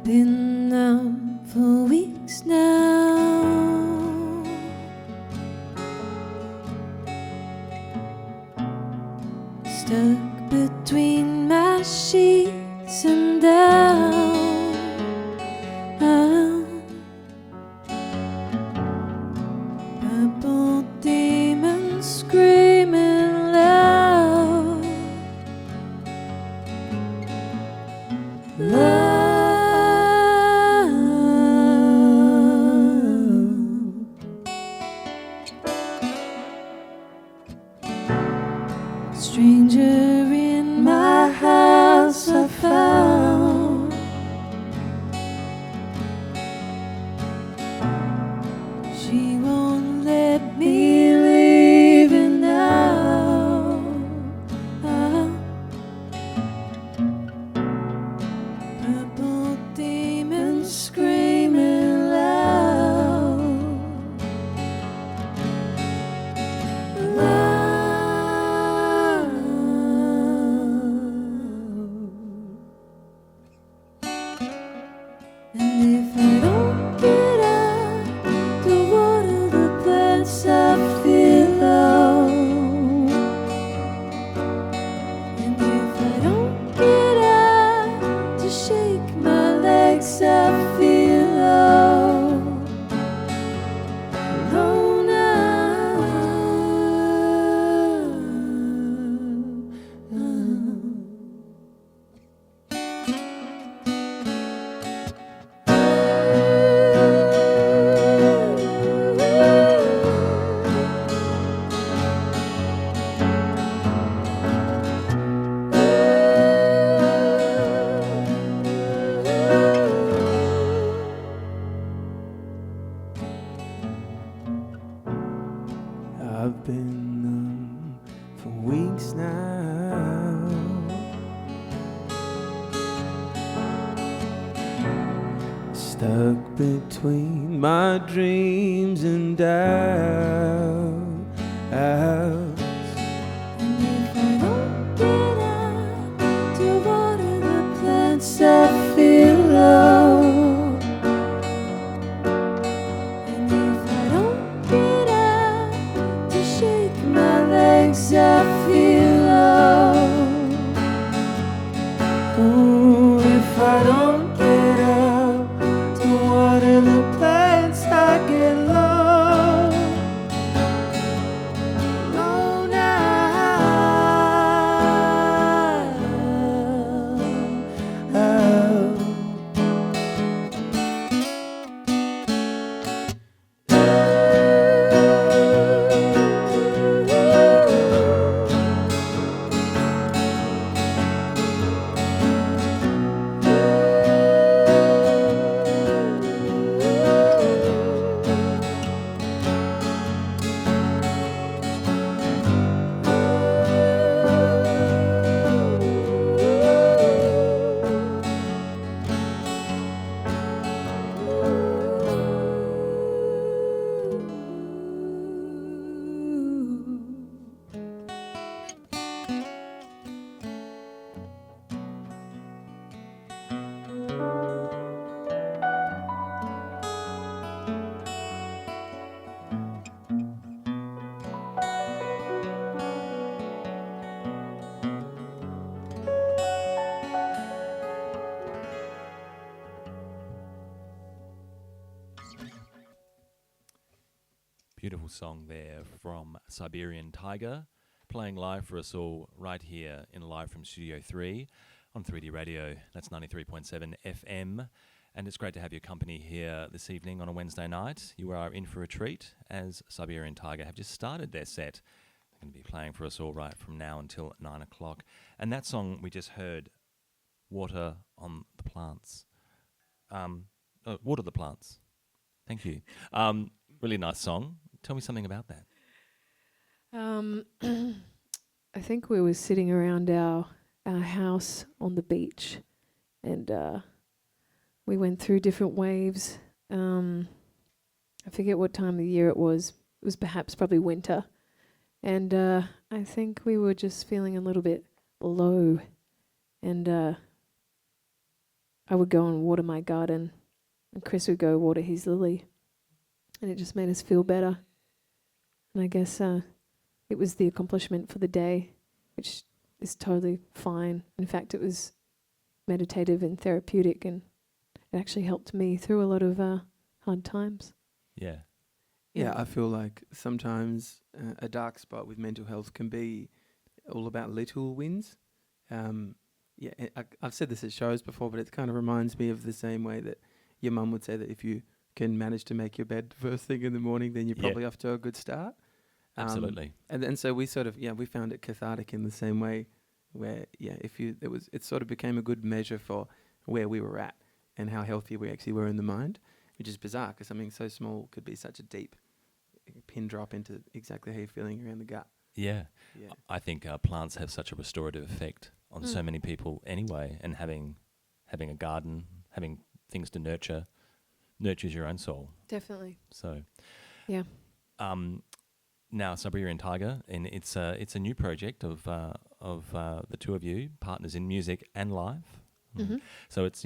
Been numb for weeks now. Stuck between my sheets and down. Purple demons screaming loud. Love. Stranger in my house I found. She won't let me leave it now. Purple demons screaming loud. Loud. And if I don't get out to water the plants, I feel low. And if I don't get out to shake my legs, I feel low. Low I've been numb for weeks now. Stuck between my dreams and doubts. And if I don't get out to water the plants, I feel low. And if I don't get out to shake my legs, I feel low. Oh, if I don't get out to water the plants, I get low. Low now. Beautiful song there from Siberian Tiger, playing live for us all right here in Live from Studio 3 on 3D Radio. That's 93.7 FM. And it's great to have your company here this evening on a Wednesday night. You are in for a treat as Siberian Tiger have just started their set. They're going to be playing for us all right from now until 9 o'clock. And that song we just heard, Water on the Plants. Water the Plants. Thank you. Really nice song. Tell me something about that. I think we were sitting around our house on the beach, and we went through different waves. I forget what time of the year it was. It was probably winter, and I think we were just feeling a little bit low, and I would go and water my garden, and Chris would go water his lily, and it just made us feel better. And I guess it was the accomplishment for the day, which is totally fine. In fact, it was meditative and therapeutic, and it actually helped me through a lot of hard times. Yeah. Yeah, I feel like sometimes a dark spot with mental health can be all about little wins. I've said this at shows before, but it kind of reminds me of the same way that your mum would say that if you can manage to make your bed first thing in the morning, then you're probably off to a good start. Absolutely. And so we sort of, we found it cathartic in the same way where, it sort of became a good measure for where we were at and how healthy we actually were in the mind, which is bizarre because something so small could be such a deep pin drop into exactly how you're feeling around the gut. Yeah. Yeah. I think plants have such a restorative effect on so many people anyway, and having a garden, having things to nurtures your own soul. Definitely. So, yeah. Now Siberian Tiger, and it's a new project of the two of you, partners in music and life. Mm-hmm. So it's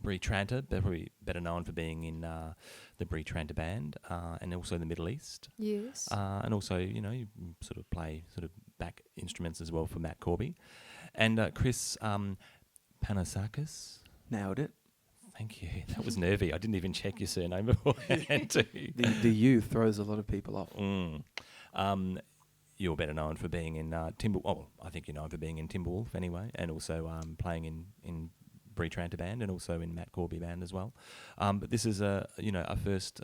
Bree Tranter, probably better known for being in the Bree Tranter band, and also in the Middle East. Yes. And also, you sort of play sort of back instruments as well for Matt Corby. And Chris Panasakis. Nailed it. Thank you. That was nervy. I didn't even check your surname beforehand. The U throws a lot of people off. You're better known for being in I think you're known for being in Timberwolf anyway, and also playing in Bree Tranter band and also in Matt Corby band as well. But this is a first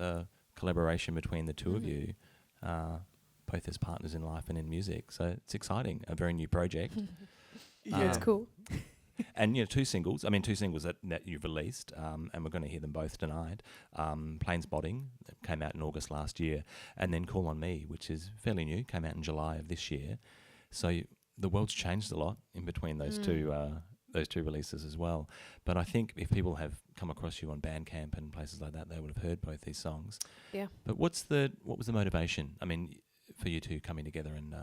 collaboration between the two of you, both as partners in life and in music. So it's exciting, a very new project. Yeah, it's cool. And two singles that you've released, and we're going to hear them both tonight. Plain Spotting came out in August last year, and then Call on Me, which is fairly new, came out in July of this year. So the world's changed a lot in between those two releases as well. But I think if people have come across you on Bandcamp and places like that, they would have heard both these songs. Yeah. But what was the motivation? I mean, for you two coming together and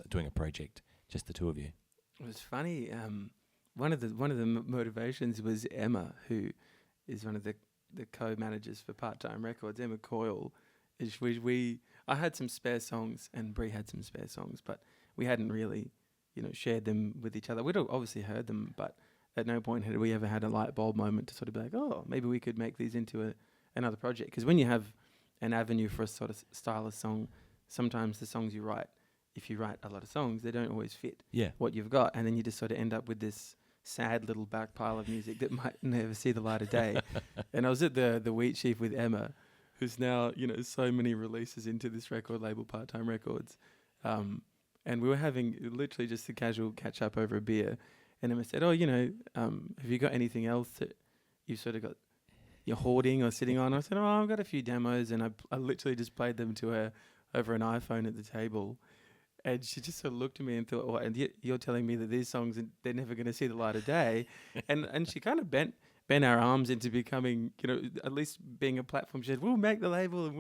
doing a project, just the two of you. It was funny. One of the motivations was Emma, who is one of the co-managers for Part Time Records. Emma Coyle. I had some spare songs and Bree had some spare songs, but we hadn't really, shared them with each other. We'd obviously heard them, but at no point had we ever had a light bulb moment to sort of be like, oh, maybe we could make these into another project. Because when you have an avenue for a sort of style of song, sometimes the songs you write, if you write a lot of songs, they don't always fit what you've got, and then you just sort of end up with this sad little back pile of music that might never see the light of day. And I was at the Wheat Sheaf with Emma, who's now, so many releases into this record label, Part Time Records. And we were having literally just a casual catch up over a beer. And Emma said, have you got anything else that you've sort of got, you're hoarding or sitting on? I said, I've got a few demos. And I literally just played them to her over an iPhone at the table. And she just sort of looked at me and thought, and you're telling me that these songs, they're never going to see the light of day. and she kind of bent our arms into becoming, at least being a platform. She said, we'll make the label and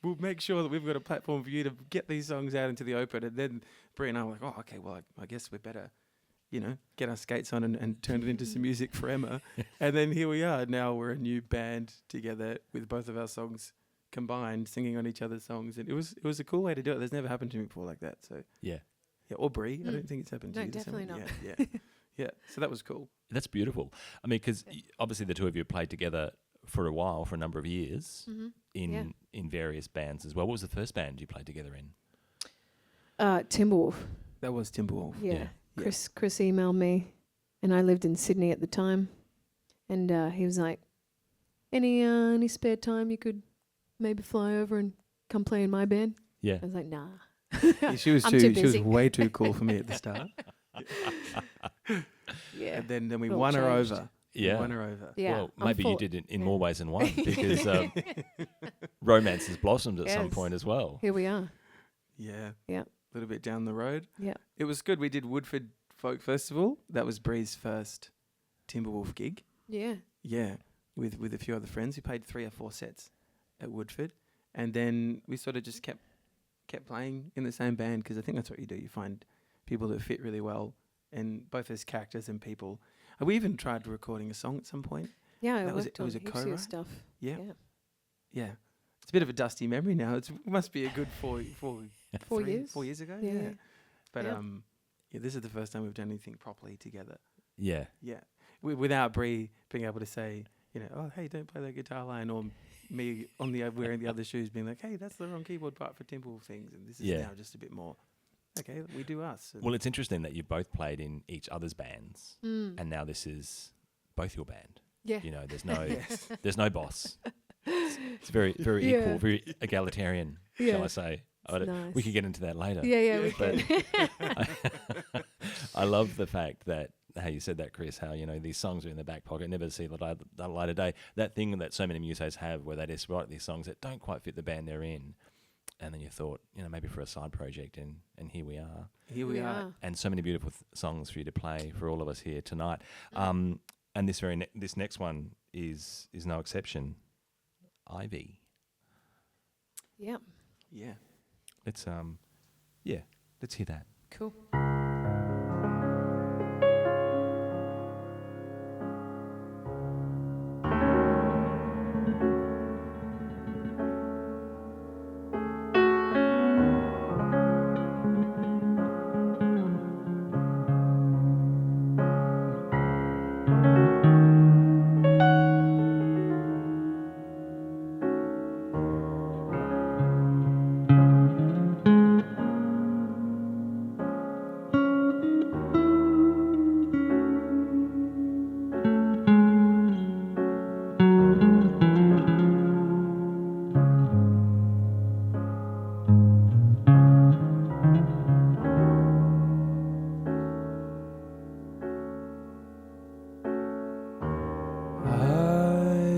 we'll make sure that we've got a platform for you to get these songs out into the open. And then Brie and I were like, oh, okay, well, I guess we better, get our skates on and turn it into some music for Emma. And then here we are. Now we're a new band together with both of our songs combined, singing on each other's songs, and it was a cool way to do it. There's never happened to me before like that. So or Brie, I don't think it's happened to you. No, definitely not. Yeah. So that was cool. That's beautiful. I mean, because obviously the two of you played together for a while, for a number of years, in various bands as well. What was the first band you played together in? Timberwolf. That was Timberwolf. Yeah. Chris emailed me, and I lived in Sydney at the time, and he was like, "Any spare time you could maybe fly over and come play in my band?" Yeah. I was like, "Nah." She was too she was busy. way too cool for me at the start. Yeah. And then we All won her changed. over. Yeah. We won her over. Yeah. Well, maybe you did it in more ways than one, because romance has blossomed at some Yes. point as well. Here we are. Yeah. Yeah. A little bit down the road. Yeah. It was good. We did Woodford Folk Festival. That was Bree's first Timberwolf gig. Yeah. Yeah. With a few other friends. We played 3 or 4 sets at Woodford. And then we sort of just kept playing in the same band, because I think that's what you do. You find people that fit really well, and both as characters and people. We even tried recording a song at some point. Yeah, I That was worked it on was a heaps of co-write? stuff. Yeah. Yeah. Yeah. It's a bit of a dusty memory now. It must be a good 4 years. 4 years ago. Yeah. Yeah. But Yep. yeah, this is the first time we've done anything properly together. Yeah. Yeah. Without Bree being able to say, you know, oh, hey, don't play that guitar line, or me on the wearing the other shoes being like, hey, that's the wrong keyboard part for Timble things. And this is Yeah. now just a bit more, okay, we do us. And Well, it's interesting that you both played in each other's bands, Mm. and now this is both your band. Yeah. You know, there's no Yes. there's no boss. It's very very Yeah. equal, very egalitarian, Yeah. shall I say? Nice. We could get into that later. Yeah, we But can. I love the fact that how you said that, Chris. How these songs are in the back pocket, never see the light of day. That thing that so many musos have, where they just write these songs that don't quite fit the band they're in, and then you thought, maybe for a side project, and here we are. here we are. And so many beautiful songs for you to play for all of us here tonight. And this next one is no exception. Ivy. Yeah. Yeah. Let's let's hear that. Cool.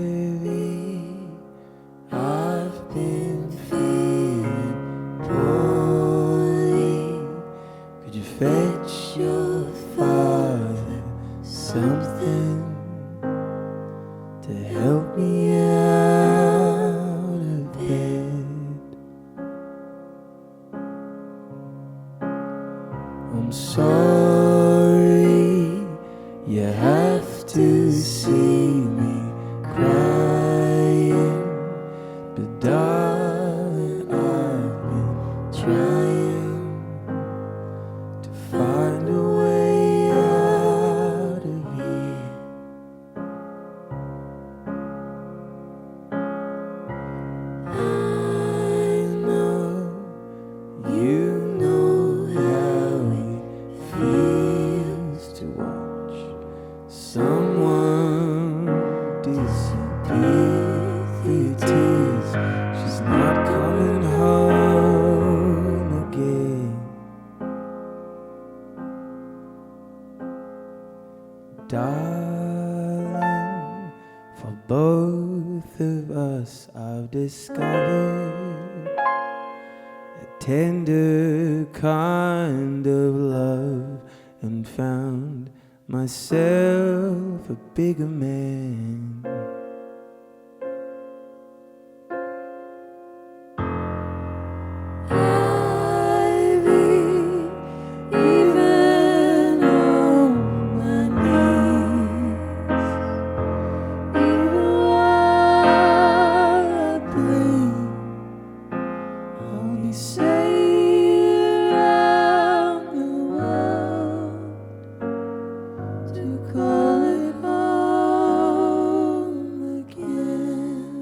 Ivy, I've been feeling poorly. Could you fetch your father something to help me out of bed? I'm sorry you have to see me crying, but darling, I've been trying to find a way out of here. I know you know how it feels to watch someone disappear through tears. She's not coming home again. Darling, for both of us I've discovered a tender kind of love, and found myself a bigger man. Ivy, even on my knees, even while I bleed, I only say around the world to call it home again.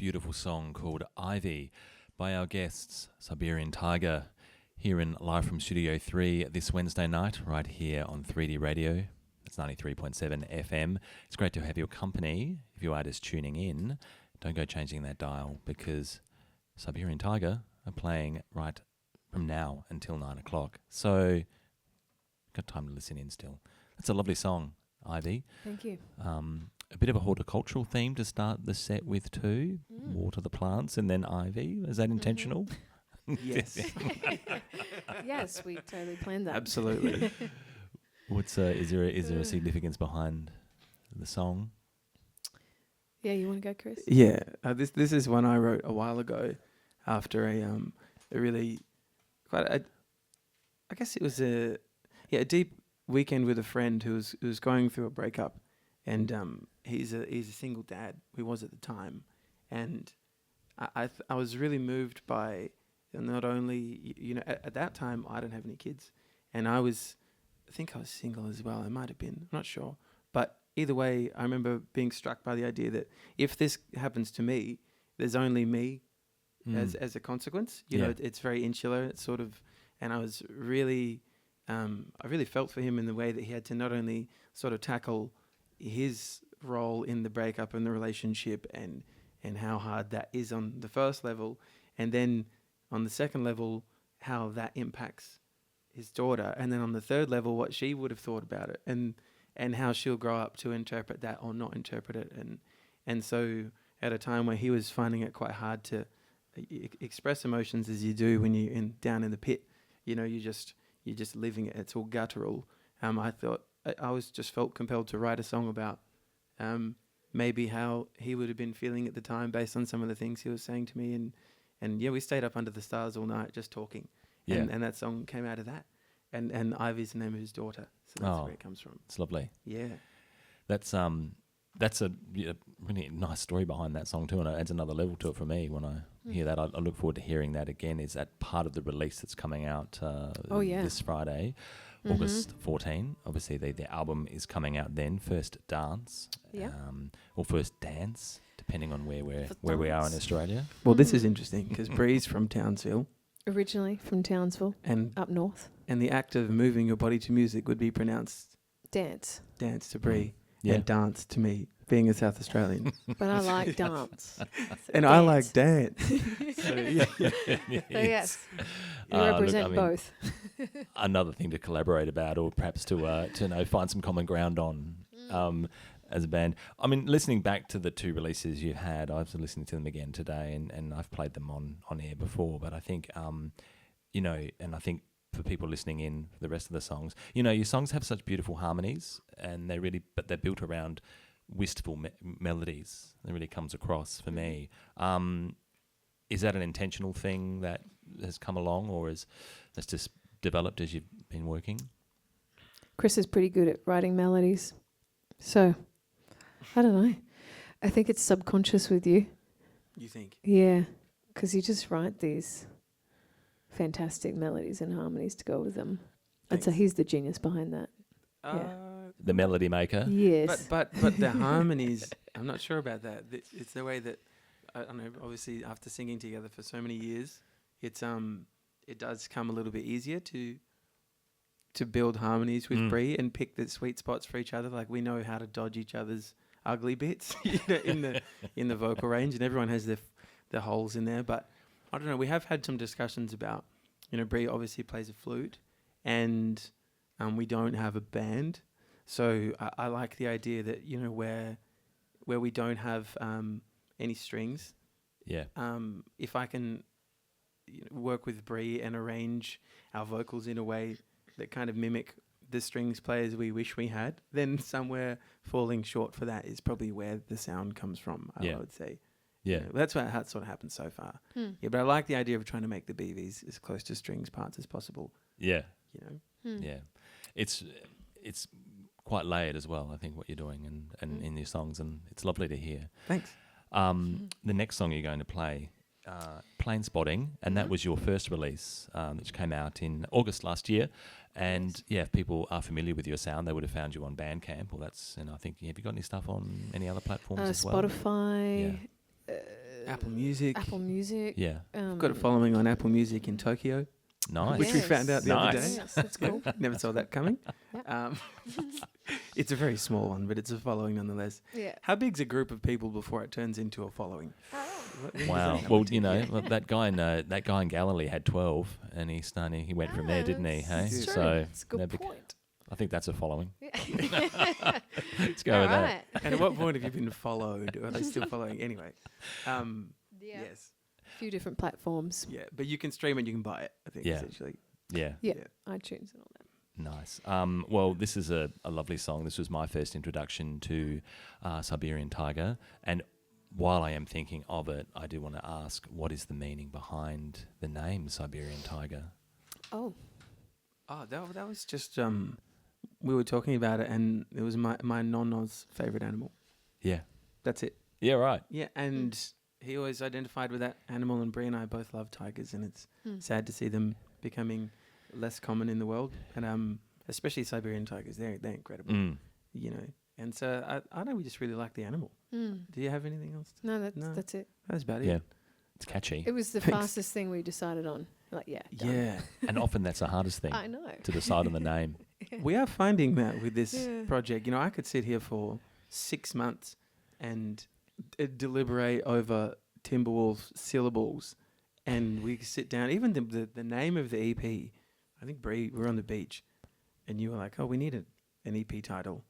beautiful song called Ivy by our guests, Siberian Tiger, here in live from Studio 3 this Wednesday night, right here on 3D Radio. It's 93.7 FM. It's great to have your company. If you are just tuning in, don't go changing that dial because Siberian Tiger are playing right from now until 9 o'clock. So, got time to listen in still. It's a lovely song, Ivy. Thank you. A bit of a horticultural theme to start the set with too. Water the plants and then ivy. Is that intentional? Yes. Yes, we totally planned that. Absolutely. What's is there a significance behind the song? Yeah, you want to go, Chris? Yeah, this is one I wrote a while ago after a really quite I guess it was a deep weekend with a friend who was going through a breakup, and he's a single dad. He was at the time, and I was really moved by not only at that time I didn't have any kids, and I think I was single as well. I might have been, I'm not sure, but either way, I remember being struck by the idea that if this happens to me, there's only me as a consequence. You know, it's very insular. It's sort of, and I was really, I really felt for him in the way that he had to not only sort of tackle his role in the breakup and the relationship and how hard that is on the first level, and then on the second level, how that impacts his daughter, and then on the third level, what she would have thought about it, and how she'll grow up to interpret that or not interpret it, and so at a time where he was finding it quite hard to express emotions as you do when you're down in the pit, you're just living it. It's all guttural. I thought I was just felt compelled to write a song about maybe how he would have been feeling at the time based on some of the things he was saying to me, and we stayed up under the stars all night just talking. Yeah. And that song came out of that. And Ivy's the name of his daughter. So that's where it comes from. It's lovely. Yeah. That's a really nice story behind that song too, and it adds another level to it for me when I hear that. I look forward to hearing that again. Is that part of the release that's coming out this Friday, August 14? Obviously, the album is coming out then. First Dance, or First Dance, depending on where we are in Australia. Well, this is interesting because Bree's from Townsville. Originally from Townsville, and up north. And the act of moving your body to music would be pronounced dance. Dance to Bree, and dance to me, being a South Australian. But I like dance. And dance. I like dance. So yes, you represent both. Another thing to collaborate about, or perhaps to find some common ground on. As a band. I mean, listening back to the two releases you had, I was listening to them again today, and I've played them on air before, but I think, and I think for people listening in, the rest of the songs, your songs have such beautiful harmonies, and but they're built around wistful melodies. It really comes across for me. Is that an intentional thing that has come along, or that's just developed as you've been working? Chris is pretty good at writing melodies, so I don't know. I think it's subconscious with you. You think? Yeah, because you just write these fantastic melodies and harmonies to go with them. And so he's the genius behind that. The melody maker. Yes. But the harmonies, I'm not sure about that. It's the way that, I don't know, obviously after singing together for so many years, it does come a little bit easier to build harmonies with Bree and pick the sweet spots for each other. Like we know how to dodge each other's ugly bits in the vocal range, and everyone has their holes in there. But I don't know. We have had some discussions about, Bree obviously plays a flute, and we don't have a band, so I like the idea that where we don't have any strings. Yeah. If I can work with Bree and arrange our vocals in a way that kind of mimic the strings players we wish we had, then somewhere falling short for that is probably where the sound comes from, I would say. Yeah. That's how it sort of happened so far. Yeah, but I like the idea of trying to make the BVs as close to strings parts as possible. Yeah. Yeah. It's quite layered as well, I think, what you're doing and in your songs, and it's lovely to hear. Thanks. The next song you're going to play, Plane Spotting, and that was your first release, which came out in August last year. And if people are familiar with your sound, they would have found you on Bandcamp. I think, have you got any stuff on any other platforms as well? Spotify, Apple Music. Apple Music. Yeah. Got a following on Apple Music in Tokyo, Nice. which we found out the other Nice. day. Yes, that's cool. Never saw that coming. Yep. It's a very small one, but it's a following nonetheless. Yeah. How big's a group of people before it turns into a following? What does Wow. that number Well, to? you know, Yeah. well, that guy in Galilee had 12, and he went from there, didn't he? Hey, It's true. so It's a good no big- point. I think that's a following. Yeah. Let's go with that. And at what point have you been followed? Or are they still following? Anyway. Yeah. Yes. A few different platforms. Yeah. But you can stream it, you can buy it, I think, Yeah. essentially. Yeah. Yeah. Yeah. iTunes and all that. Nice. Well, this is a lovely song. This was my first introduction to Siberian Tiger. And while I am thinking of it, I do want to ask, what is the meaning behind the name Siberian Tiger? Oh. Oh, that was just we were talking about it, and it was my nonno's favorite animal. Yeah. That's it. Yeah, right. Yeah, and he always identified with that animal, and Brie and I both love tigers, and it's sad to see them becoming less common in the world, and especially Siberian tigers. They're incredible, Mm. you know. And so I know we just really like the animal. Do you have anything else? No, that's No. that's it. That's about it. Yeah. It's catchy. It was the Thanks. fastest thing we decided on. Like, yeah. Done. Yeah. And often that's the hardest thing I know. to decide on the name. We are finding that with this Yeah. project. You know, I could sit here for 6 months and deliberate over Timberwolf syllables, and we could sit down. Even the name of the EP, I think Bree, we were on the beach, and you were like, "Oh, we need an EP title,"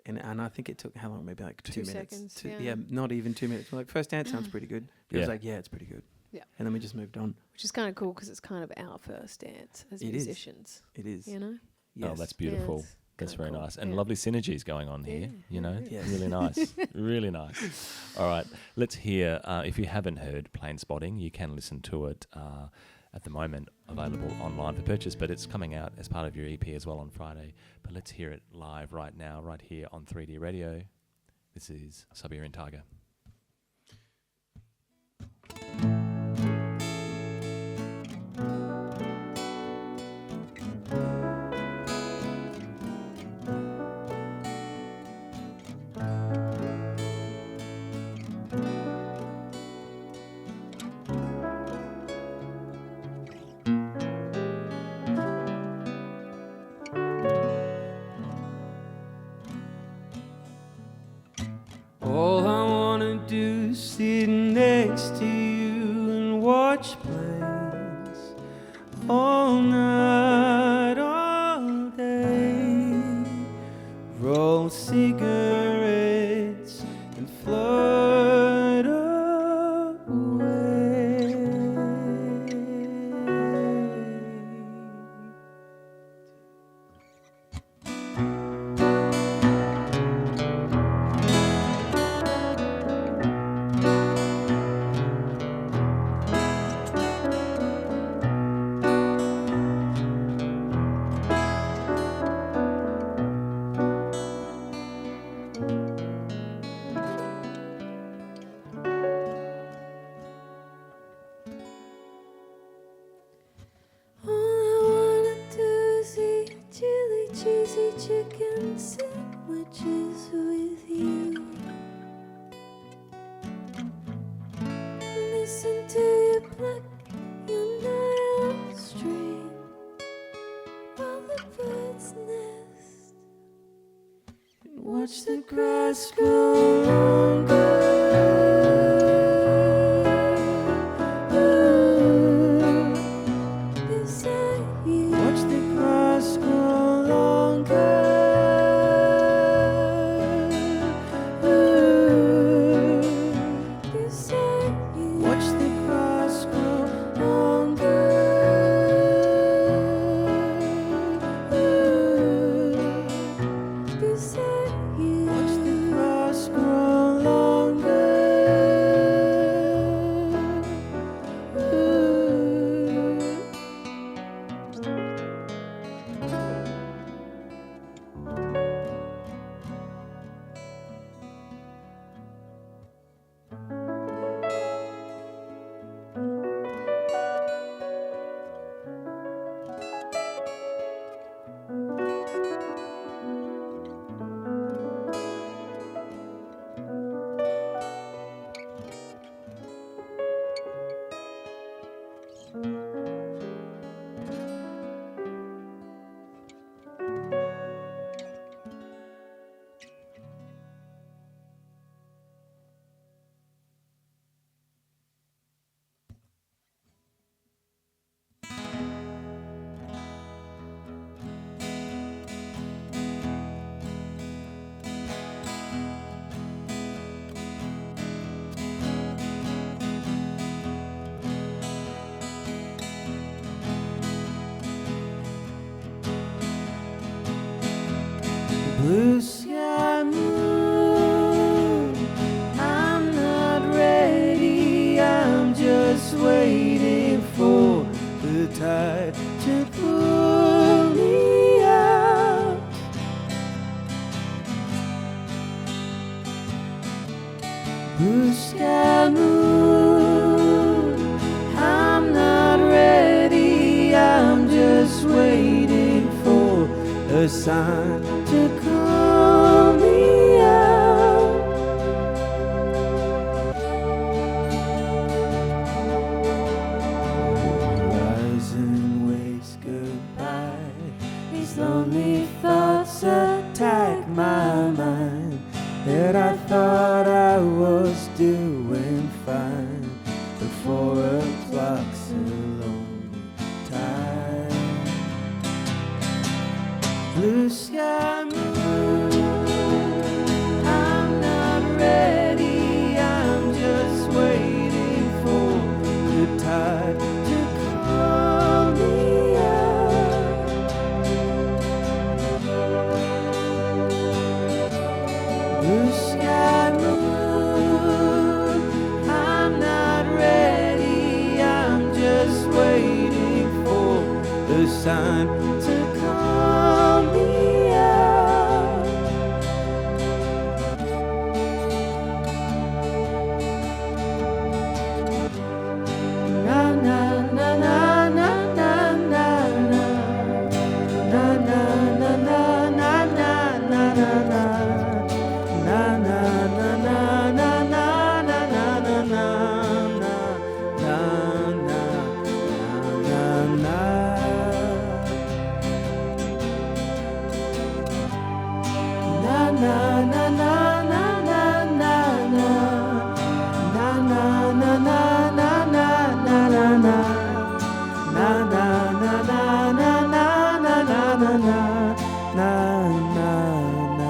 and I think it took how long? Maybe like 2 2 minutes. seconds, Yeah, yeah. not even 2 minutes. We're like, first dance sounds pretty good. He was Yeah. like, "Yeah, it's pretty good." Yeah. And then we just moved on. Which is kind of cool because it's kind of our first dance as It is. musicians. It is. You know? Oh, that's beautiful. it's That's kinda very cool. nice. And Yeah. lovely synergies going on here, Yeah, you know? yeah. Yes. Really nice. Really nice. All right. Let's hear, if you haven't heard Plane Spotting, you can listen to it at the moment, available online for purchase, but it's coming out as part of your EP as well on Friday. But let's hear it live right now, right here on 3D Radio. This is Siberian Tiger. All I wanna do is sit next to you and watch planes all night, all day. Roll cigarettes and float away. All I wanna do is eat chili cheesy chicken sandwiches with you. Listen to you pluck your Nile string while the birds nest. And watch the grass grow longer. Watch the grass grow longer. Watch the grass grow longer. Watch the grass grow longer. Blue sky moon, I'm not ready, I'm just waiting for the tide to pull me out. Blue sky moon, I'm not ready, I'm just waiting for a sign to call me out. Horizon waves goodbye, these lonely thoughts attack my mind, that I thought I was doing fine before a clock's a lonely time. Blue sky moon, I'm not ready, I'm just waiting for the tide to call me out. Blue sky moon, I'm not ready, I'm just waiting for the sign to call me out. Na na na na na na na na na na na na na na na na na. Na na na na na na na na na na na na. Na na na na na na na na. Na na na na na na na na na. Na na na na na na na na na na. Na na na.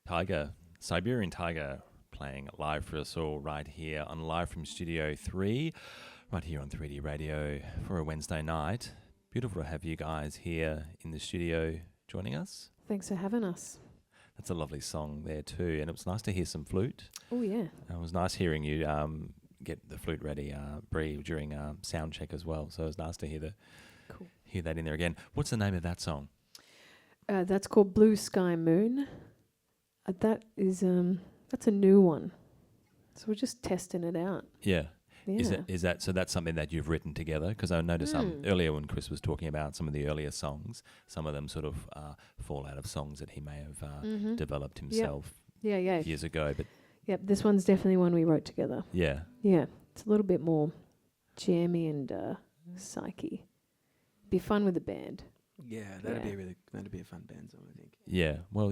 Tiger, Siberian Tiger, playing live for us all right here on Live from Studio 3, right here on 3D Radio for a Wednesday night. Beautiful to have you guys here in the studio joining us. Thanks for having us. That's a lovely song there too, and it was nice to hear some flute. Oh, yeah. It was nice hearing you get the flute ready, Bree, during sound check as well. So it was nice to hear that in there again. What's the name of that song? That's called Blue Sky Moon. That's a new one. So we're just testing it out. Yeah. Yeah. Is that so? That's something that you've written together? Because I noticed earlier when Chris was talking about some of the earlier songs, some of them sort of fall out of songs that he may have developed himself years ago. But this one's definitely one we wrote together. Yeah. Yeah, it's a little bit more jammy and psyche. Be fun with the band. Yeah, that'd be a fun band song, I think. Yeah, well,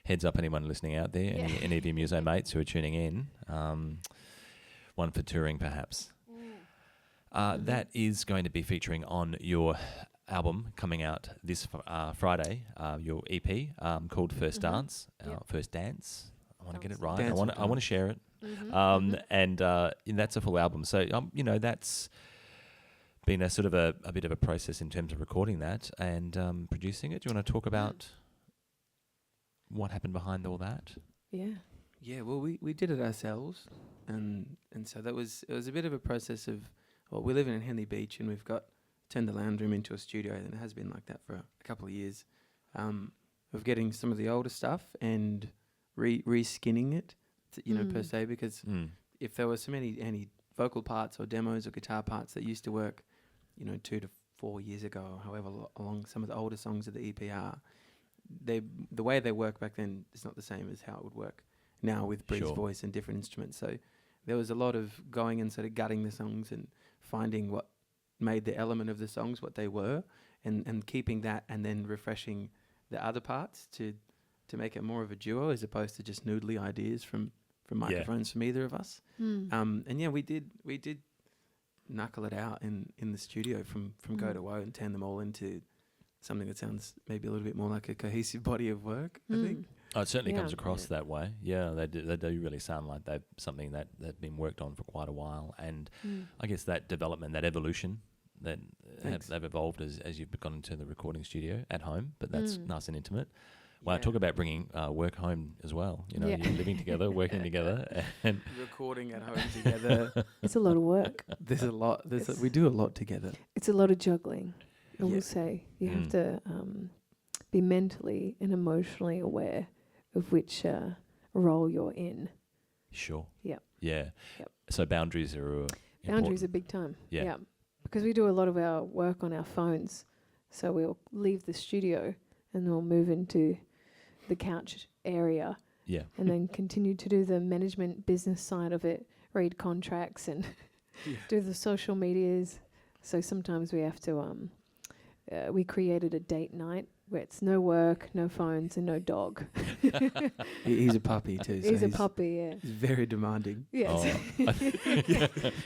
heads up anyone listening out there, any of your muso mates who are tuning in, one for touring perhaps. That is going to be featuring on your album coming out this Friday, your EP called First Dance. First Dance. I want to get it right. I want to share it. And that's a full album. So that's been a sort of a bit of a process in terms of recording that and producing it. Do you want to talk about what happened behind all that? Yeah. Yeah, well, we did it ourselves, and so it was a bit of a process of, well, we live in Henley Beach, and we've turned the lounge room into a studio, and it has been like that for a couple of years, of getting some of the older stuff and re-skinning it, per se, because if there were any vocal parts or demos or guitar parts that used to work, 2 to 4 years ago, or however along some of the older songs of the EP are, the way they work back then is not the same as how it would work now with Bree's voice and different instruments. So there was a lot of going and sort of gutting the songs and finding what made the element of the songs what they were, and keeping that, and then refreshing the other parts to make it more of a duo as opposed to just noodly ideas from microphones from either of us. We did knuckle it out in the studio from go to woe and turn them all into something that sounds maybe a little bit more like a cohesive body of work, I think. Oh, it certainly comes across that way. Yeah, they do really sound like they've something that's been worked on for quite a while. And I guess that development, that evolution, that they've evolved as you've gone into the recording studio at home, but that's nice and intimate. Well, talk about bringing work home as well. You're living together, working together, and recording at home together. It's a lot of work. There's a lot. We do a lot together. It's a lot of juggling. I will say you have to be mentally and emotionally aware of which role you're in. Sure. Yeah. Yeah. Yep. So boundaries are boundaries are big time. Yeah. Because we do a lot of our work on our phones, so we'll leave the studio and we'll move into the couch area. Yeah. And then continue to do the management business side of it, read contracts and do the social medias. So sometimes we have to we created a date night where it's no work, no phones, and no dog. He's a puppy too. He's a puppy, yeah. He's very demanding. Yes.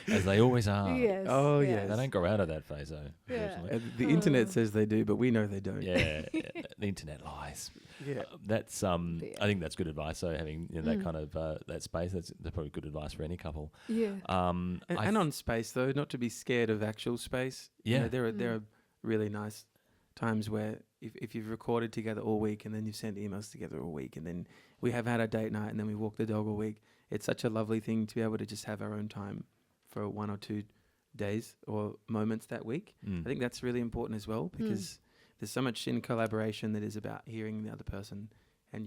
As they always are. Yes. Oh, yes. They don't grow out of that phase, though. Yeah. The internet says they do, but we know they don't. Yeah, the internet lies. Yeah. That's I think that's good advice. So having that kind of that space, that's probably good advice for any couple. Yeah. And on space though, not to be scared of actual space. Yeah. There are really nice times where if you've recorded together all week and then you've sent emails together all week and then we have had a date night and then we walk the dog all week, it's such a lovely thing to be able to just have our own time for 1 or 2 days or moments that week. I think that's really important as well, because there's so much in collaboration that is about hearing the other person, and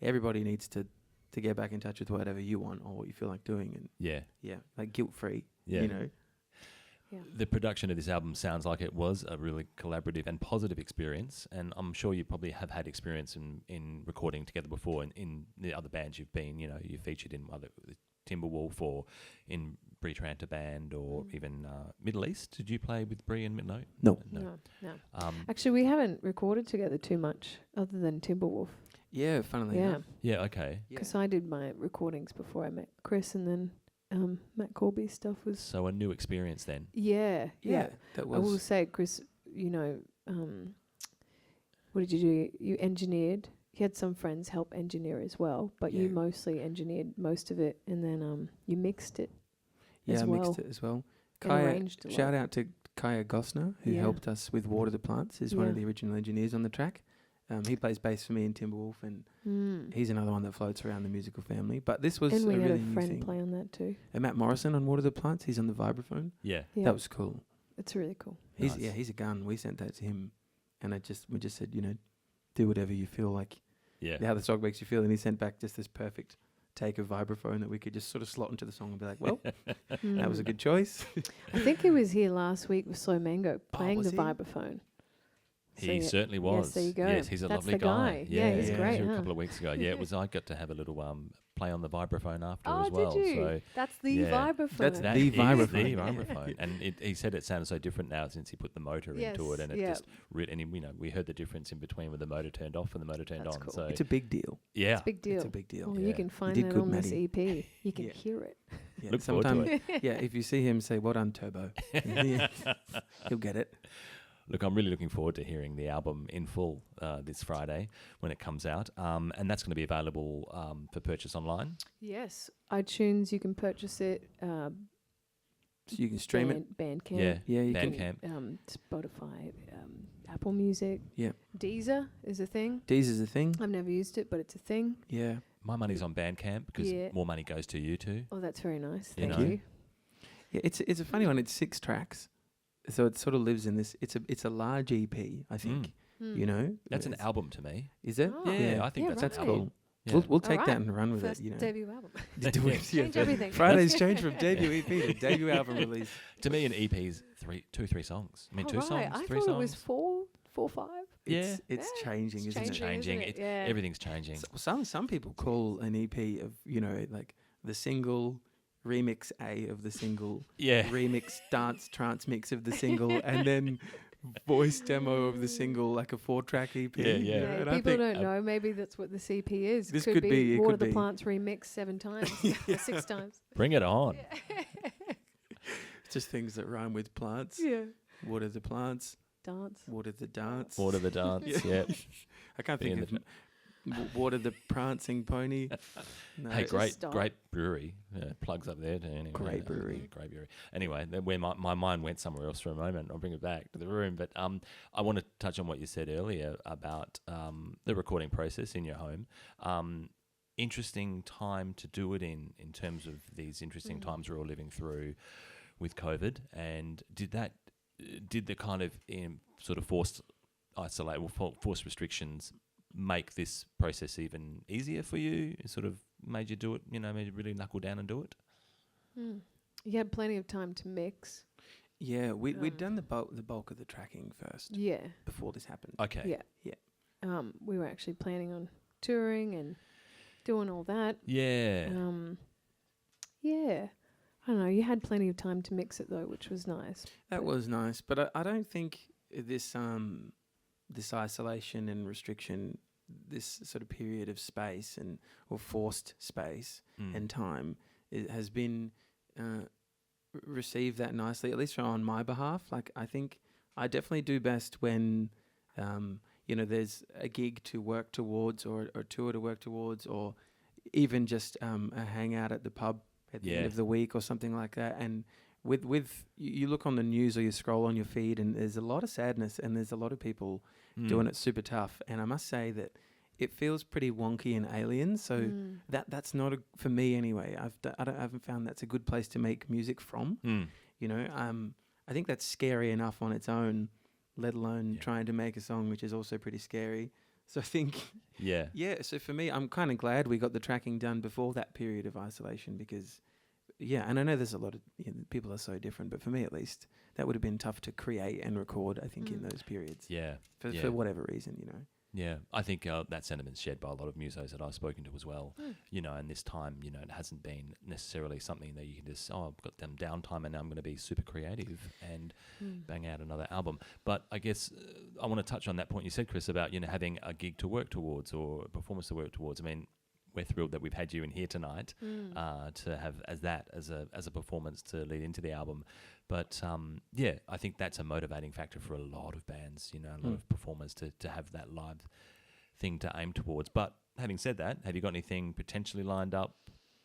everybody needs to get back in touch with whatever you want or what you feel like doing, and like guilt-free, Yeah. The production of this album sounds like it was a really collaborative and positive experience, and I'm sure you probably have had experience in recording together before in the other bands you've been, you featured in other Timberwolf or in Bree Tranter Band or even Middle East. Did you play with Bree and Midnight? No. Actually, we haven't recorded together too much other than Timberwolf. Yeah, funnily enough. Yeah, okay. Because I did my recordings before I met Chris, and then Matt Corby's stuff was... So a new experience then? Yeah. That was. I will say, Chris, what did you do? You engineered. You had some friends help engineer as well, but you mostly engineered most of it, and then you mixed it as well. Yeah, mixed it as well. Arranged a lot. Shout out to Kaya Gosner, who helped us with Water the Plants, is one of the original engineers on the track. He plays bass for me in Timberwolf, and he's another one that floats around the musical family. But this was and we a had really a new friend thing. play on that too. And Matt Morrison on Water the Plants, he's on the vibraphone. Yeah. That was cool. It's really cool. He's a gun. We sent that to him, and we just said, do whatever you feel like. Yeah. How the song makes you feel, and he sent back just this perfect take of vibraphone that we could just sort of slot into the song and be like, well, that was a good choice. I think he was here last week with Slow Mango playing was the he? vibraphone. He So, certainly was. Yes, there you go. Yes, he's a That's lovely the guy. guy. Yeah, he's Yeah. great. A Huh? couple of weeks ago. Yeah, it was. I got to have a little play on the vibraphone after Oh, as well. did you? So That's the yeah. vibraphone. That's that The is vibraphone. the vibraphone, and he said it sounded so different now since he put the motor into it, Yes, and it yeah. just and we heard the difference in between when the motor turned off and the motor turned That's on. cool. So It's a big deal. yeah, It's a big deal. It's a big deal. Oh, Yeah. you can find did that good, on this Maddie. EP. You can Yeah. hear it. Yeah, Look forward to sometime- yeah, if you see him, say, "Well done, Turbo." Yeah. He'll get it. Look, I'm really looking forward to hearing the album in full this Friday when it comes out, and that's going to be available for purchase online. Yes, iTunes. You can purchase it. So you can stream it. Bandcamp. Yeah, Yeah, you can. Bandcamp. Spotify, Apple Music. Yeah. Deezer is a thing. Deezer's a thing. I've never used it, but it's a thing. Yeah. My money's on Bandcamp because Yeah. more money goes to you two. Oh, that's very nice. You Thank know. you. Yeah, it's a funny one. It's 6 tracks, so it sort of lives in this. It's a large EP, I think. Hmm. You know, That's an It's- album to me. Is it? Oh. Yeah, I think Yeah, that's right. an album. Cool. Yeah. We'll take Alright. that and run with First it. You know, debut album. Do it. Change everything. Friday's changed from debut EP to debut album release. To me, an EP's 3 songs. I mean, Oh, 2 right. songs, I 3 thought songs. it was four, 5. It's Yeah. changing, It's isn't It's it? changing. isn't it? Yeah. Everything's changing. Some people call an EP of like the single, remix A of the single, Yeah. remix dance trance mix of the single, and then voice demo of the single, like a 4-track EP. Yeah, you yeah. know, and I People think don't know. Maybe that's what the CP is. This could could be- it Water could the be. Plants remixed 7 times, or 6 times. Bring it on. it's just things that rhyme with plants. Yeah. Water the plants, Dance. water the dance. Water the dance. Yeah. I can't Be in think of water the prancing pony. No, Hey, Just stop. great brewery. Plugs up there. Anyway, Great brewery. yeah, great brewery. Anyway, where my mind went somewhere else for a moment, I'll bring it back to the room. But I want to touch on what you said earlier about the recording process in your home. Interesting time to do it in terms of these interesting times we're all living through with COVID. And did the kind of sort of forced restrictions make this process even easier for you? It sort of made you do it, made you really knuckle down and do it? You had plenty of time to mix. Yeah, we'd done the bulk of the tracking first Yeah. before this happened. Okay. Yeah. Yeah. We were actually planning on touring and doing all that. Yeah. Yeah. I don't know. You had plenty of time to mix it though, which was nice. That was nice, but I don't think this isolation and restriction, this sort of period of space or forced space and time, has been received that nicely, at least on my behalf. Like, I think I definitely do best when there's a gig to work towards or a tour to work towards, or even just a hangout at the pub at the end of the week or something like that. And with you look on the news or you scroll on your feed, and there's a lot of sadness and there's a lot of people doing it super tough. And I must say that it feels pretty wonky and alien. So that's not for me anyway. I haven't found that's a good place to make music from. I think that's scary enough on its own, let alone trying to make a song which is also pretty scary. So I think so for me, I'm kind of glad we got the tracking done before that period of isolation, because and I know there's a lot of people are so different, but for me at least, that would have been tough to create and record, I think, in those periods. For whatever reason, Yeah, I think that sentiment's shared by a lot of musos that I've spoken to as well. And this time, it hasn't been necessarily something that you can just, I've got them downtime and now I'm going to be super creative and bang out another album. But I guess I want to touch on that point you said, Chris, about, having a gig to work towards or a performance to work towards. I mean, we're thrilled that we've had you in here tonight to have as a performance to lead into the album. But I think that's a motivating factor for a lot of bands, a lot of performers to have that live thing to aim towards. But having said that, have you got anything potentially lined up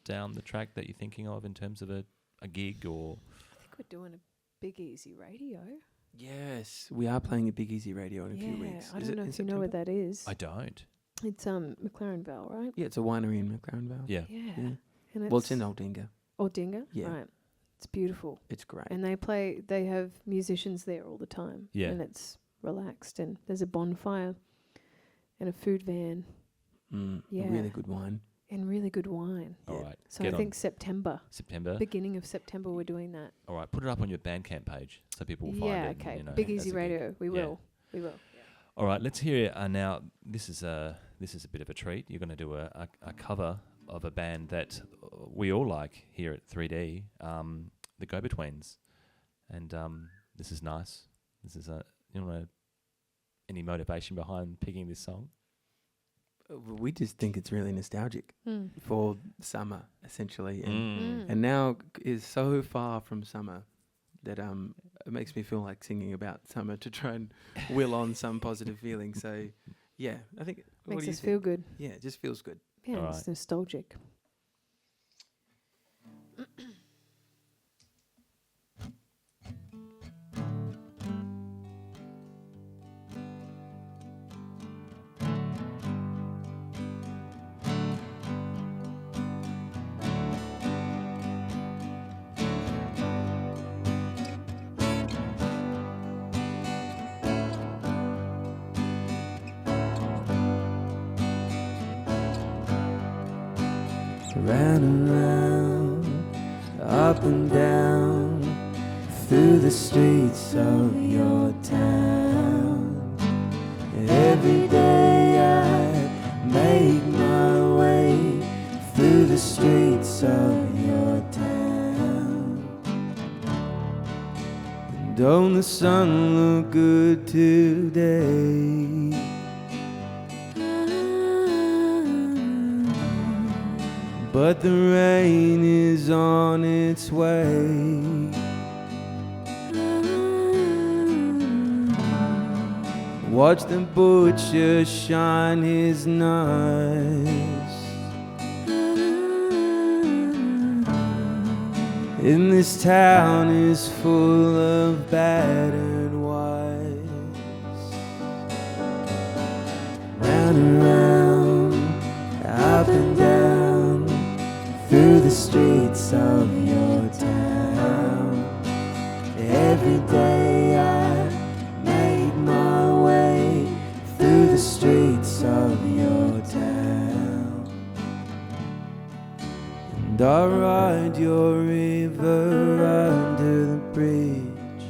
down the track that you're thinking of in terms of a gig or? I think we're doing a Big Easy Radio. Yes, we are playing a Big Easy Radio in a few weeks. I don't know if you know what that is. I don't. It's McLaren Vale, right? Yeah, it's a winery in McLaren Vale. Yeah. Yeah. Yeah. And It's in Aldinga. Aldinga? Yeah. Right. It's beautiful. It's great. And they have musicians there all the time. Yeah. And it's relaxed, and there's a bonfire and a food van. Really good wine. And really good wine. All right. So Get I on. think September, beginning of September, we're doing that. All right. Put it up on your Bandcamp page so people will find it. Okay. and, Big that's Easy a gig. Radio. We Yeah. will. We will. All right, let's hear now. This is a bit of a treat. You're going to do a cover of a band that we all like here at 3D, the Go-Betweens, and this is nice. This is any motivation behind picking this song? We just think it's really nostalgic for summer, essentially, Mm. and now is so far from summer that it makes me feel like singing about summer to try and will on some positive feeling. So, yeah, I think what Makes do you us think? feel good. Yeah, it just feels good. Yeah, All it's right. nostalgic. Ran around, up and down, through the streets of your town. Every day I make my way through the streets of your town. And don't the sun look good today? But the rain is on its way. Watch the butcher shine his knives. And this town is full of battered wives. Round and round, up and down, through the streets of your town. Every day I make my way through the streets of your town. And I ride your river under the bridge,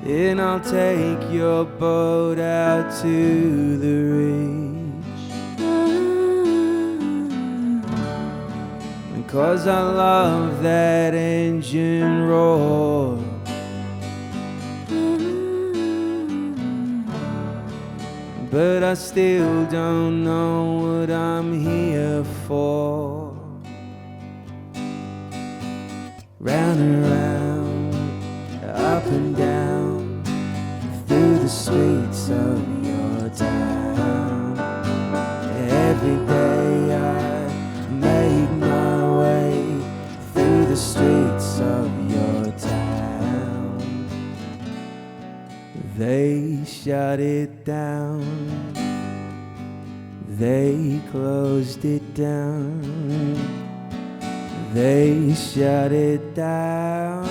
and I'll take your boat out to the reach. 'Cause I love that engine roar. But I still don't know what I'm here for. Round and round, up and down, through the streets of your town. Every day I make my way through the streets of your town. They shut it down, they closed it down, they shut it down.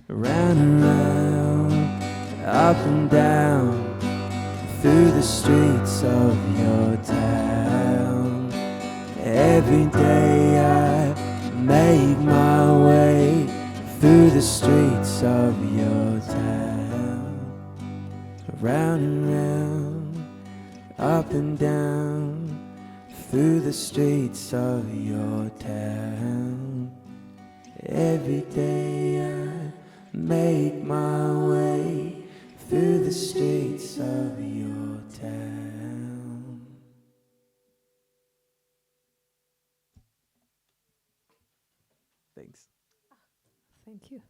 Round and round, up and down, through the streets of your town. Every day I make my way through the streets of your town. Round and round, up and down, through the streets of your town. Every day I make my way through the streets of your town. Thanks. Thank you.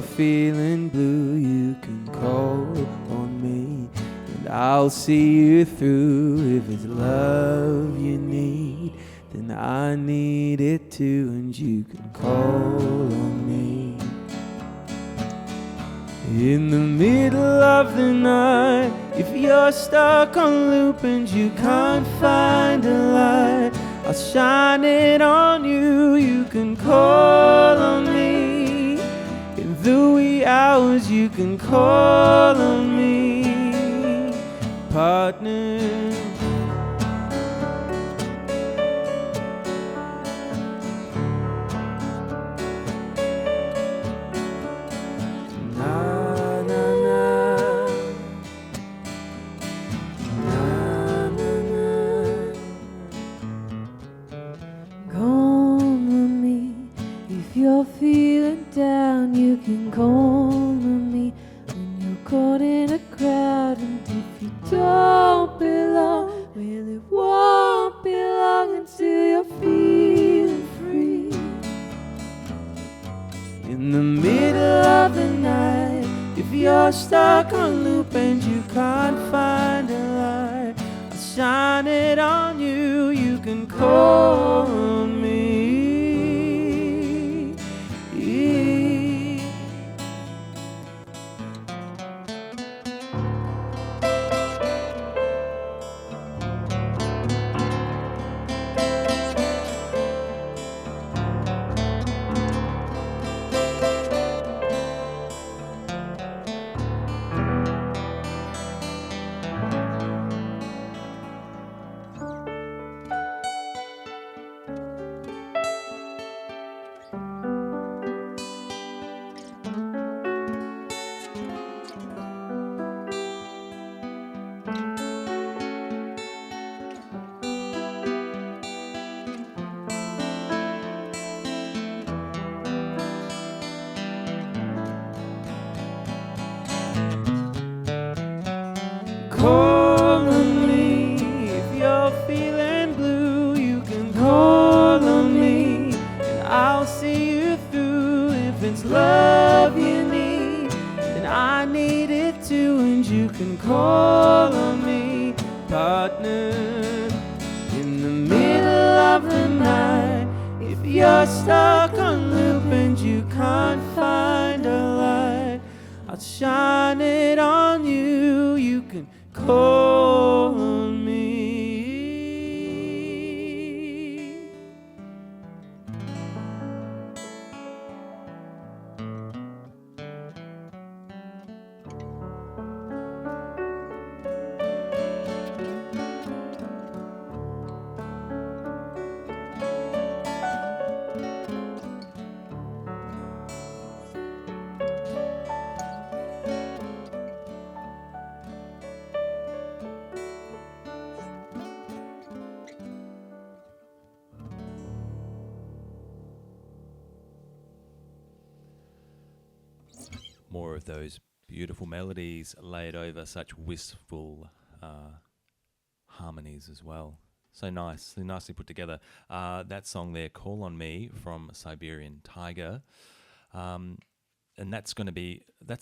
you're feeling blue, you can call on me, and I'll see you through. If it's love you need, then I need it too, and you can call on me. In the middle of the night, if you're stuck on loop and you can't find a light, I'll shine it on you, you can call on me. In the wee hours you can call on me, partner. You're feeling down, you can call on me when you're caught in a crowd. And if you don't belong, well, it won't be long until you're feeling free. In the middle of the night, if you're stuck on loop and you can't find a light, I'll shine it on you, you can call on me. Call on me if you're feeling blue, you can call on me, and I'll see you through. If it's love you need, then I need it too, and you can call on me, partner. In the middle of the night, if you're stuck on loop and you can't find a light, I'll shine it on you, you can call on me. More of those beautiful melodies laid over such wistful harmonies as well. So nice, so nicely put together. That song there, Call on Me, from Siberian Tiger. And that's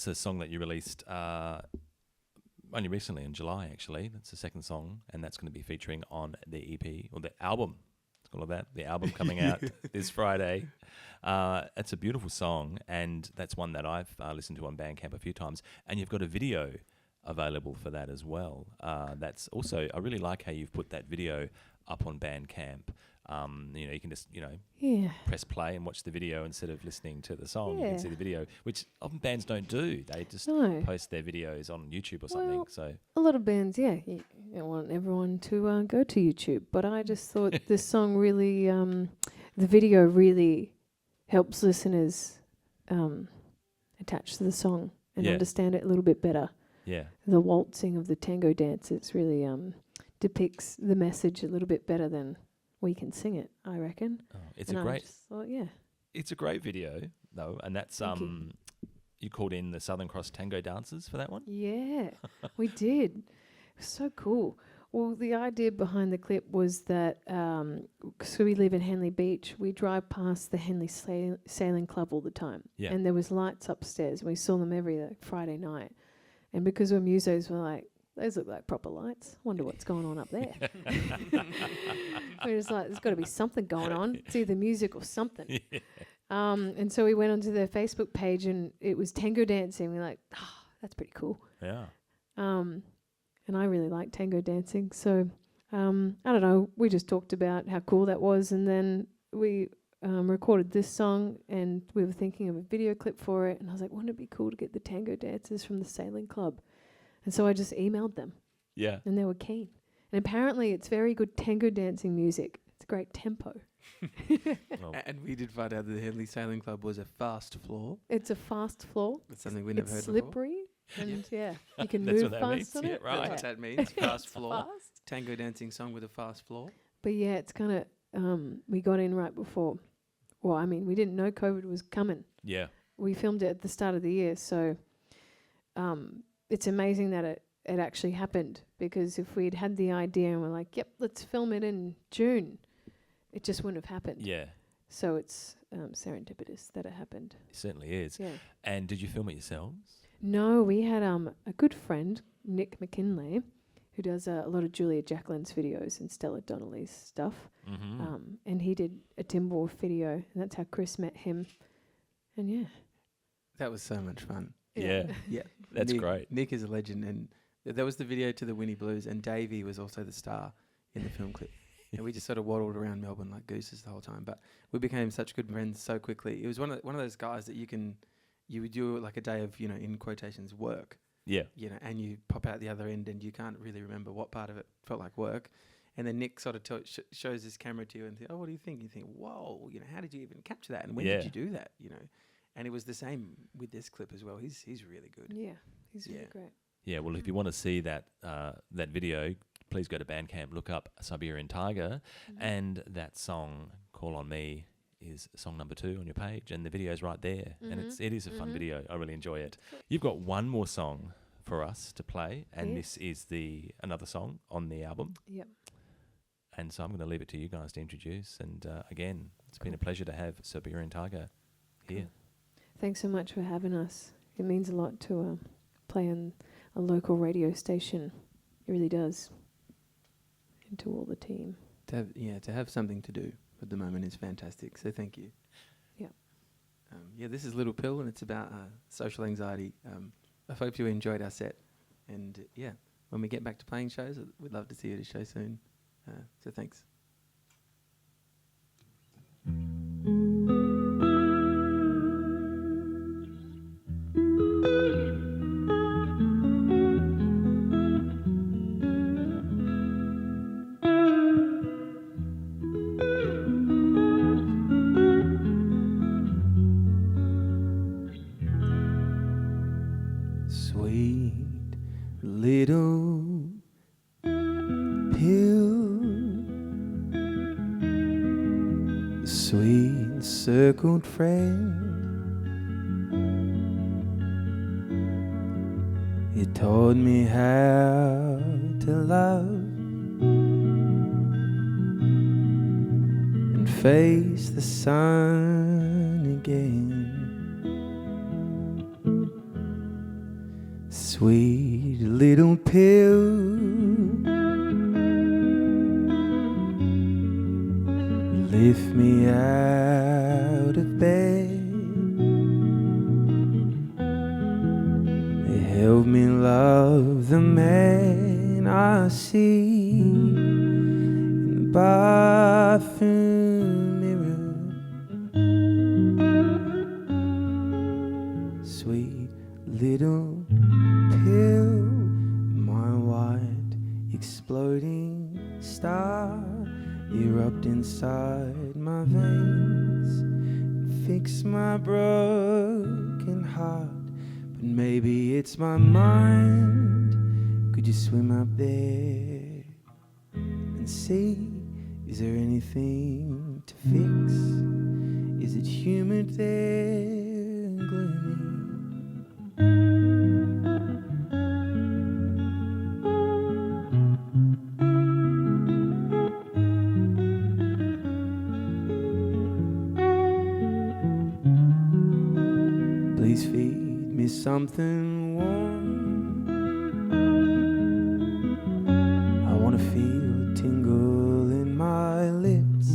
a song that you released only recently in July, actually. That's the second song, and that's going to be featuring on the EP, or the album. Let's call it that. The album coming out this Friday. It's a beautiful song, and that's one that I've listened to on Bandcamp a few times. And you've got a video available for that as well. That's also, I really like how you've put that video up on Bandcamp. You can just, press play and watch the video instead of listening to the song. You can see the video, which often bands don't do. They just post their videos on YouTube or something. So a lot of bands, you want everyone to go to YouTube. But I just thought this song really, the video really helps listeners attach to the song and understand it a little bit better. Yeah. The waltzing of the tango dance, it's really depicts the message a little bit better than we can sing it, I reckon. Oh, it's and a I great. just thought, It's a great video though, and that's you called in the Southern Cross Tango dancers for that one. Yeah, we did. It was so cool. Well, the idea behind the clip was that so we live in Henley Beach. We drive past the Henley Sailing Club all the time. Yeah. And there was lights upstairs. We saw them every Friday night. And because we're musos, we're like, those look like proper lights. Wonder what's going on up there. We're just like, there's got to be something going on. It's either music or something. And so we went onto their Facebook page and it was tango dancing. We're like, that's pretty cool. Yeah. And I really like tango dancing. So, I don't know, we just talked about how cool that was. And then we recorded this song and we were thinking of a video clip for it. And I was like, wouldn't it be cool to get the tango dancers from the sailing club? And so I just emailed them. Yeah. And they were keen. And apparently it's very good tango dancing music. It's great tempo. Well, And we did find out that the Henley Sailing Club was a fast floor. It's a fast floor. That's something we never It's heard slippery. And you can That's move what that fast means, on yeah, it. right. before. That's what that means, fast floor. Fast. Tango dancing song with a fast floor. But yeah, it's kind of, we got in right before. Well, I mean, we didn't know COVID was coming. yeah. We filmed it at the start of the year. So it's amazing that it actually happened, because if we'd had the idea and we're like, yep, let's film it in June, it just wouldn't have happened. Yeah. So it's serendipitous that it happened. It certainly is. Yeah. And did you film it yourselves? No, we had a good friend, Nick McKinley, who does a lot of Julia Jacqueline's videos and Stella Donnelly's stuff. Mm-hmm. And he did a Tim Wolf video, and that's how Chris met him. And yeah. That was so much fun. Yeah. Yeah. That's Nick, great. Nick is a legend, and that was the video to the Winnie Blues, and Davey was also the star in the film clip. And we just sort of waddled around Melbourne like gooses the whole time. But we became such good friends so quickly. It was one of those guys that you would do like a day of, in quotations, work, Yeah. and you pop out the other end and you can't really remember what part of it felt like work. And then Nick sort of shows his camera to you and think, oh, what do you think? You think, whoa, how did you even capture that? And when did you do that? And it was the same with this clip as well. He's really good. Yeah, he's really great. Yeah, well, if you want to see that that video, please go to Bandcamp, look up Siberian Tiger, and that song, Call On Me, is song number 2 on your page, and the video's right there. And it is a fun video. I really enjoy it. You've got one more song for us to play, and this is another song on the album. Yep. And so I'm going to leave it to you guys to introduce. And again, it's been a pleasure to have Siberian Tiger here. Cool. Thanks so much for having us. It means a lot to play on a local radio station. It really does. And to all the team. To have something to do at the moment is fantastic. So thank you. Yeah. This is Little Pill, and it's about social anxiety. I hope you enjoyed our set. And when we get back to playing shows, we'd love to see you at a show soon. So thanks. Sweet little pill, sweet circled friend, you taught me how to love and face the sun again. Sweet little pill, lift me out of bed, help me love the man I see in the bathroom mirror. Sweet little pill, my white exploding star, erupt inside my veins and fix my broken heart. But maybe it's my mind. Could you swim up there and see? Is there anything to fix? Is it humid there and gloomy? something warm. I wanna feel a tingle in my lips,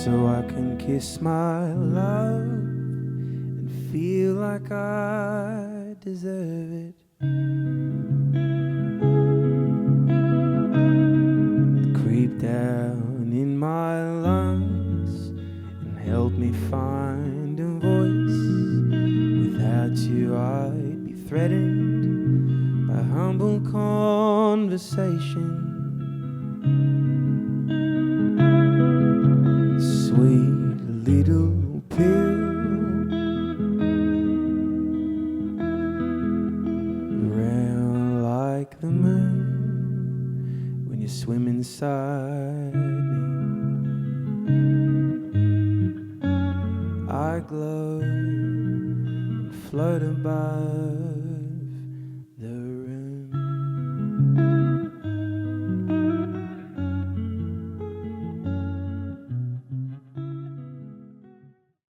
so I can kiss my love and feel like I deserve it. Creep down in my lungs and help me find a voice. Without you I'd be threatened by humble conversation. Sweet little pill, round like the moon when you swim inside me. I glow and float above